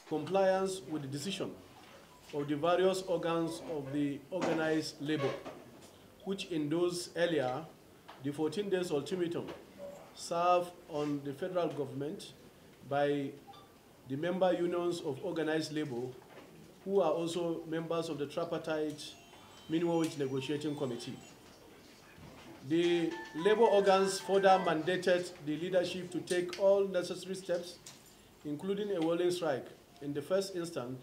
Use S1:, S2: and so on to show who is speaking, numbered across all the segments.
S1: compliance with the decision of the various organs of the organized labor, which endorsed earlier the 14 days ultimatum served on the federal government by the member unions of organized labor, who are also members of the tripartite minimum wage negotiating committee. The labor organs further mandated the leadership to take all necessary steps, including a rolling strike, in the first instance,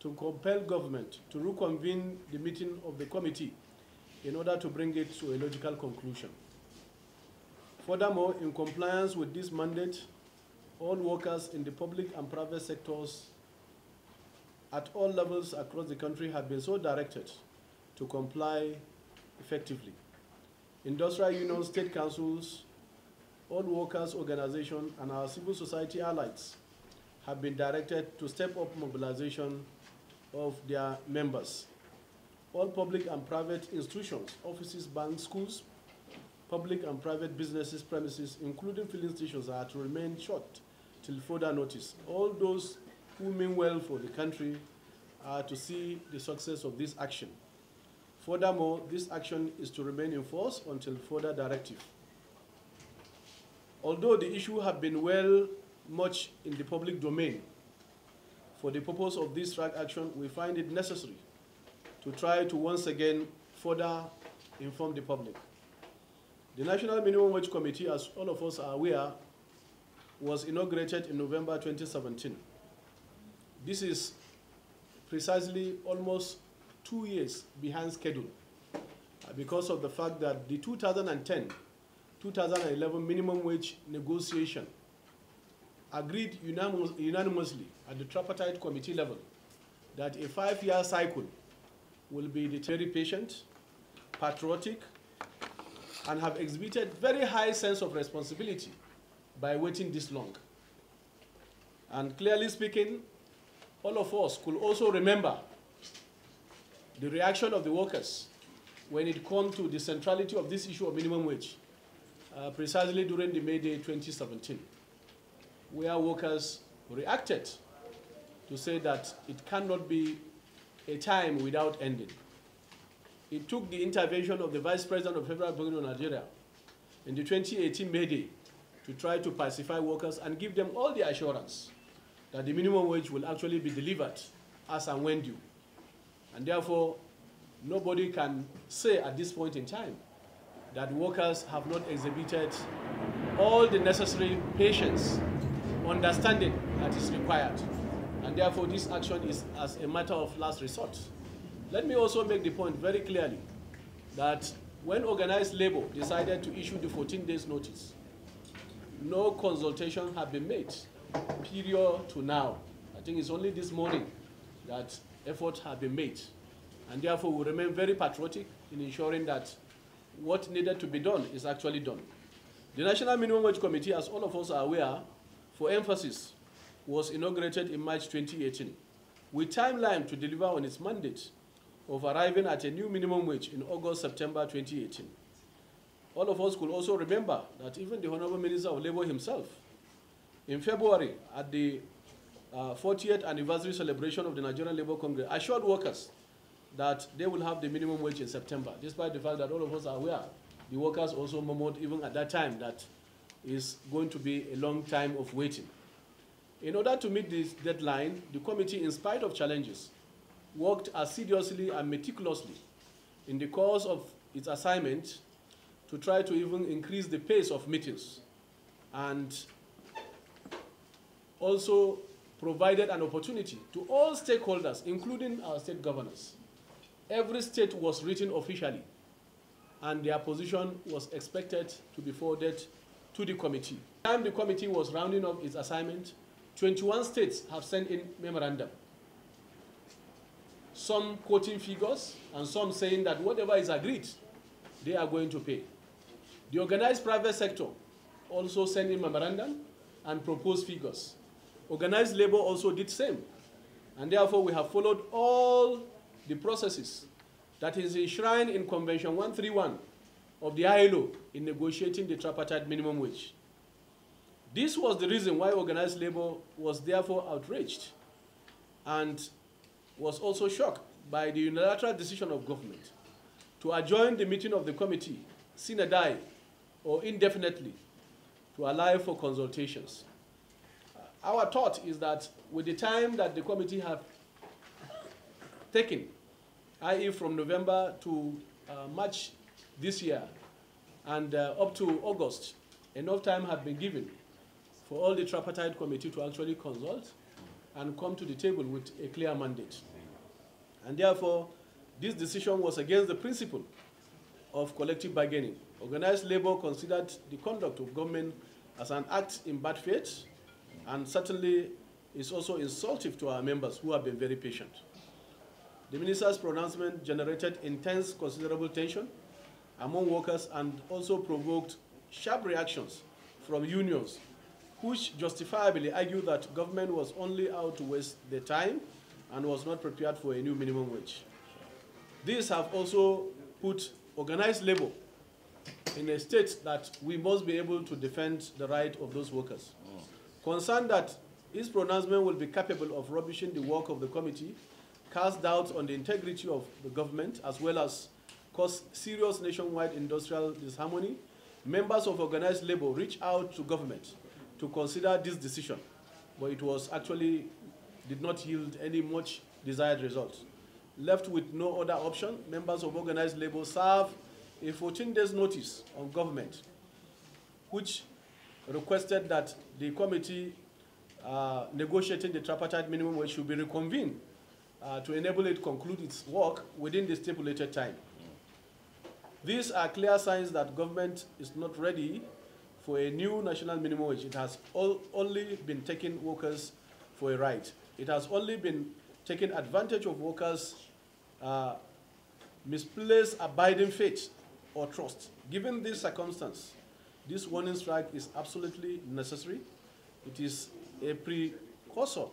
S1: to compel government to reconvene the meeting of the committee in order to bring it to a logical conclusion. Furthermore, in compliance with this mandate, all workers in the public and private sectors at all levels across the country have been so directed to comply effectively. Industrial unions, state councils, all workers' organizations, and our civil society allies have been directed to step up mobilization of their members. All public and private institutions, offices, banks, schools, public and private businesses, premises, including filling stations, are to remain shut till further notice. All those who mean well for the country are to see the success of this action. Furthermore, this action is to remain in force until further directive. Although the issue have been much in the public domain, for the purpose of this strike action, we find it necessary to try to once again further inform the public. The National Minimum Wage Committee, as all of us are aware, was inaugurated in November 2017. This is precisely almost 2 years behind schedule because of the fact that the 2010-2011 minimum wage negotiation agreed unanimously at the tripartite committee level that a 5-year cycle will be very patient, patriotic, and have exhibited very high sense of responsibility by waiting this long. And clearly speaking, all of us could also remember the reaction of the workers when it comes to the centrality of this issue of minimum wage, precisely during the May Day 2017, where workers reacted to say that it cannot be a time without ending. It took the intervention of the Vice President of the Federal Republic of Nigeria in the 2018 May Day to try to pacify workers and give them all the assurance that the minimum wage will actually be delivered as and when due. And therefore, nobody can say at this point in time that workers have not exhibited all the necessary patience, understanding that is required. And therefore, this action is as a matter of last resort. Let me also make the point very clearly that when organized labor decided to issue the 14 days notice, no consultation had been made, period to now. I think it's only this morning that efforts have been made. And therefore, we remain very patriotic in ensuring that what needed to be done is actually done. The National Minimum Wage Committee, as all of us are aware, for emphasis, was inaugurated in March 2018, with timeline to deliver on its mandate of arriving at a new minimum wage in August, September 2018. All of us could also remember that even the Honorable Minister of Labor himself, in February, at the 40th anniversary celebration of the Nigerian Labour Congress, assured workers that they will have the minimum wage in September, despite the fact that all of us are aware. The workers also murmured even at that time that is going to be a long time of waiting. In order to meet this deadline, the committee, in spite of challenges, worked assiduously and meticulously in the course of its assignment to try to even increase the pace of meetings, and also provided an opportunity to all stakeholders, including our state governors. Every state was written officially, and their position was expected to be forwarded to the committee. By the time the committee was rounding up its assignment, 21 states have sent in memorandum, some quoting figures and some saying that whatever is agreed, they are going to pay. The organized private sector also sent in memorandum and proposed figures. Organized labor also did the same. And therefore, we have followed all the processes that is enshrined in Convention 131 of the ILO in negotiating the tripartite minimum wage. This was the reason why organized labor was therefore outraged and was also shocked by the unilateral decision of government to adjourn the meeting of the committee sine die or indefinitely to allow for consultations. Our thought is that with the time that the committee have taken, i.e. from November to March this year and up to August, enough time had been given for all the tripartite committee to actually consult and come to the table with a clear mandate. And therefore, this decision was against the principle of collective bargaining. Organized labor considered the conduct of government as an act in bad faith, and certainly is also insultive to our members who have been very patient. The minister's pronouncement generated intense, considerable tension among workers and also provoked sharp reactions from unions, which justifiably argued that government was only out to waste their time and was not prepared for a new minimum wage. These have also put organized labor in a state that we must be able to defend the right of those workers. Concerned that his pronouncement will be capable of rubbishing the work of the committee, cast doubts on the integrity of the government, as well as cause serious nationwide industrial disharmony, members of organized labor reached out to government to consider this decision, but it was actually did not yield any much desired results. Left with no other option, members of organized labor served a 14 days notice on government, which requested that the committee negotiating the tripartite minimum wage should be reconvened to enable it to conclude its work within the stipulated time. These are clear signs that government is not ready for a new national minimum wage. It has only been taking workers for a ride. It has only been taking advantage of workers' misplaced abiding faith or trust. Given this circumstance, this warning strike is absolutely necessary. It is a precursor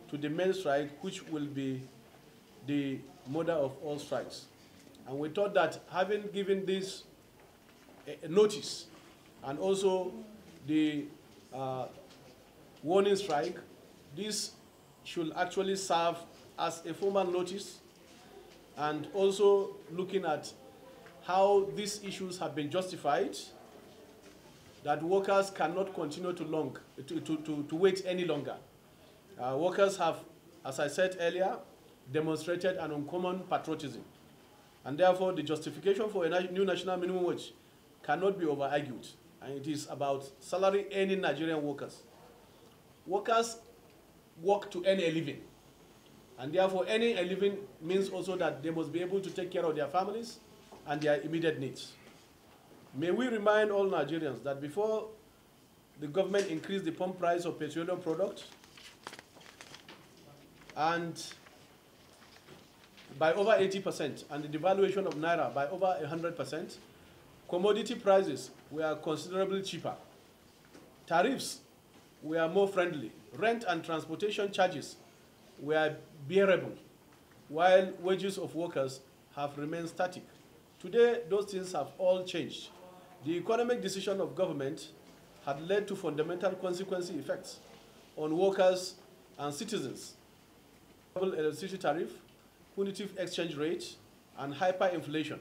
S1: to the main strike, which will be the mother of all strikes. And we thought that having given this notice and also the warning strike, this should actually serve as a formal notice, and also looking at how these issues have been justified, that workers cannot continue to wait any longer. Workers have, as I said earlier, demonstrated an uncommon patriotism, and therefore the justification for a new national minimum wage cannot be over-argued, and it is about salary earning Nigerian workers. Workers work to earn a living, and therefore earning a living means also that they must be able to take care of their families and their immediate needs. May we remind all Nigerians that before the government increased the pump price of petroleum products and by over 80%, and the devaluation of Naira by over 100%, commodity prices were considerably cheaper. Tariffs were more friendly. Rent and transportation charges were bearable, while wages of workers have remained static. Today, those things have all changed. The economic decision of government had led to fundamental consequence effects on workers and citizens. Electricity tariff, punitive exchange rate, and hyperinflation,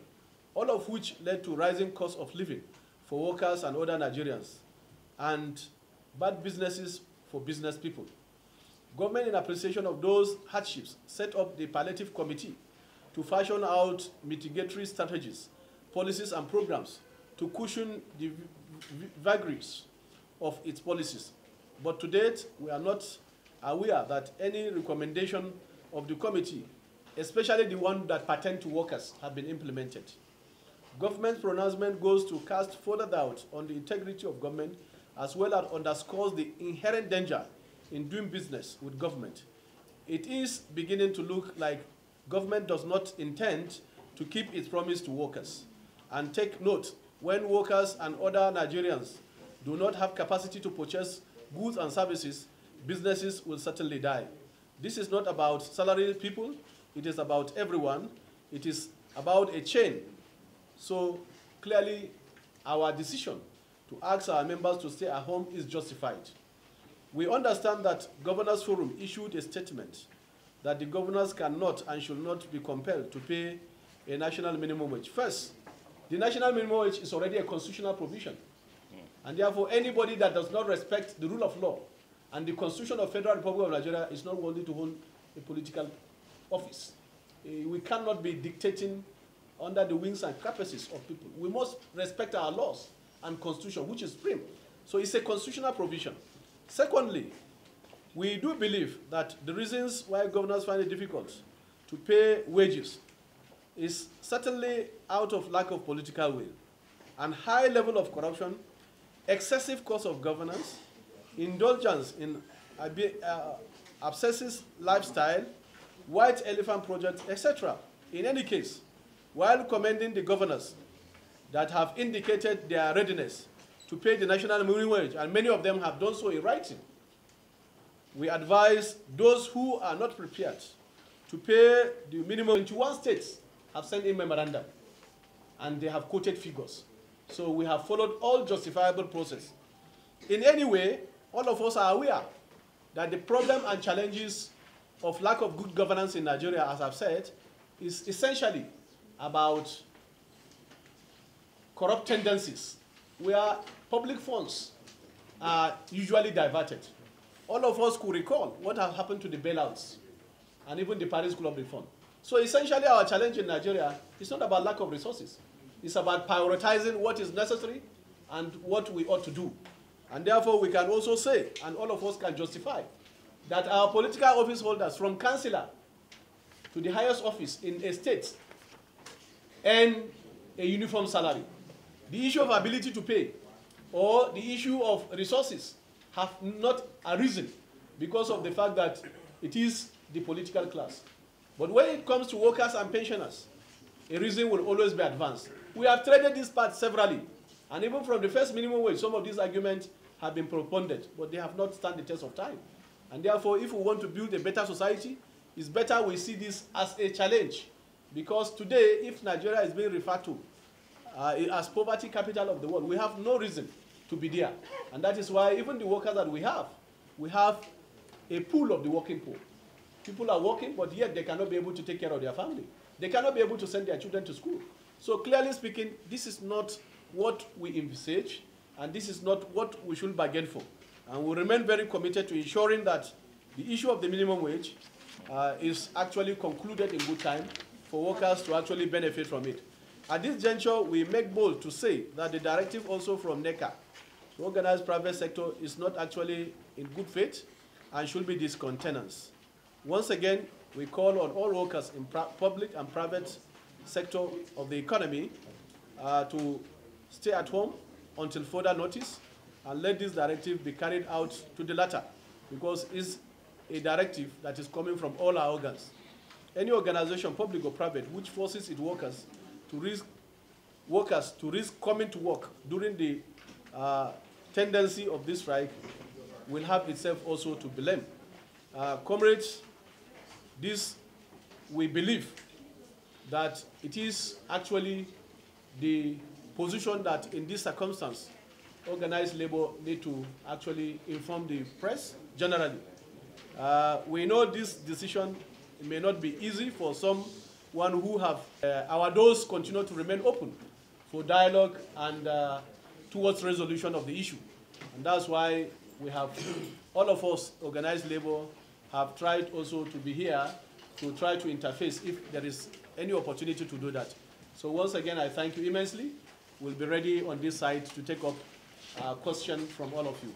S1: all of which led to rising costs of living for workers and other Nigerians, and bad businesses for business people. Government, in appreciation of those hardships, set up the palliative committee to fashion out mitigatory strategies, policies, and programs to cushion the vagaries of its policies. But to date, we are not aware that any recommendation of the committee, especially the one that pertain to workers, have been implemented. Government's pronouncement goes to cast further doubt on the integrity of government, as well as underscores the inherent danger in doing business with government. It is beginning to look like government does not intend to keep its promise to workers. And take note, when workers and other Nigerians do not have capacity to purchase goods and services, businesses will certainly die. This is not about salaried people, it is about everyone. It is about a chain. So clearly, our decision to ask our members to stay at home is justified. We understand that Governors Forum issued a statement that the governors cannot and should not be compelled to pay a national minimum wage. First, the national minimum wage is already a constitutional provision. And therefore, anybody that does not respect the rule of law and the Constitution of Federal Republic of Nigeria is not worthy to hold a political office. We cannot be dictating under the wings and caprices of people. We must respect our laws and Constitution, which is supreme. So it's a constitutional provision. Secondly, we do believe that the reasons why governors find it difficult to pay wages is certainly out of lack of political will and high level of corruption, excessive cost of governance, indulgence in obsessive lifestyle, white elephant projects, etc. In any case, while commending the governors that have indicated their readiness to pay the national minimum wage, and many of them have done so in writing, we advise those who are not prepared to pay the minimum. 21 states have sent in memorandum, and they have quoted figures. So we have followed all justifiable process. In any way, all of us are aware that the problem and challenges of lack of good governance in Nigeria, as I've said, is essentially about corrupt tendencies, where public funds are usually diverted. All of us could recall what has happened to the bailouts and even the Paris Club reform. So essentially our challenge in Nigeria is not about lack of resources. It's about prioritizing what is necessary and what we ought to do. And therefore we can also say, and all of us can justify, that our political office holders, from councillor to the highest office in a state, earn a uniform salary. The issue of ability to pay or the issue of resources have not arisen because of the fact that it is the political class. But when it comes to workers and pensioners, a reason will always be advanced. We have traded this part severally, and even from the first minimum wage, some of these arguments have been propounded, but they have not stood the test of time. And therefore, if we want to build a better society, it's better we see this as a challenge. Because today, if Nigeria is being referred to as poverty capital of the world, we have no reason to be there. And that is why even the workers that we have a pool of the working poor. People are working, but yet they cannot be able to take care of their family. They cannot be able to send their children to school. So clearly speaking, this is not what we envisage, and this is not what we should bargain for. And we remain very committed to ensuring that the issue of the minimum wage is actually concluded in good time for workers to actually benefit from it. At this juncture, we make bold to say that the directive also from NECA, the organized private sector, is not actually in good faith and should be discontinued. Once again, we call on all workers in public and private sector of the economy to stay at home until further notice, and let this directive be carried out to the latter, because it's a directive that is coming from all our organs. Any organization, public or private, which forces its workers to risk coming to work during the tendency of this strike will have itself also to blame. Comrades, this, we believe that it is actually the position that in this circumstance, organized labor need to actually inform the press generally. We know this decision may not be easy for someone who have, our doors continue to remain open for dialogue and towards resolution of the issue. And that's why we have, all of us, organized labor, have tried also to be here to try to interface if there is any opportunity to do that. So once again, I thank you immensely. We'll be ready on this side to take up questions from all of you.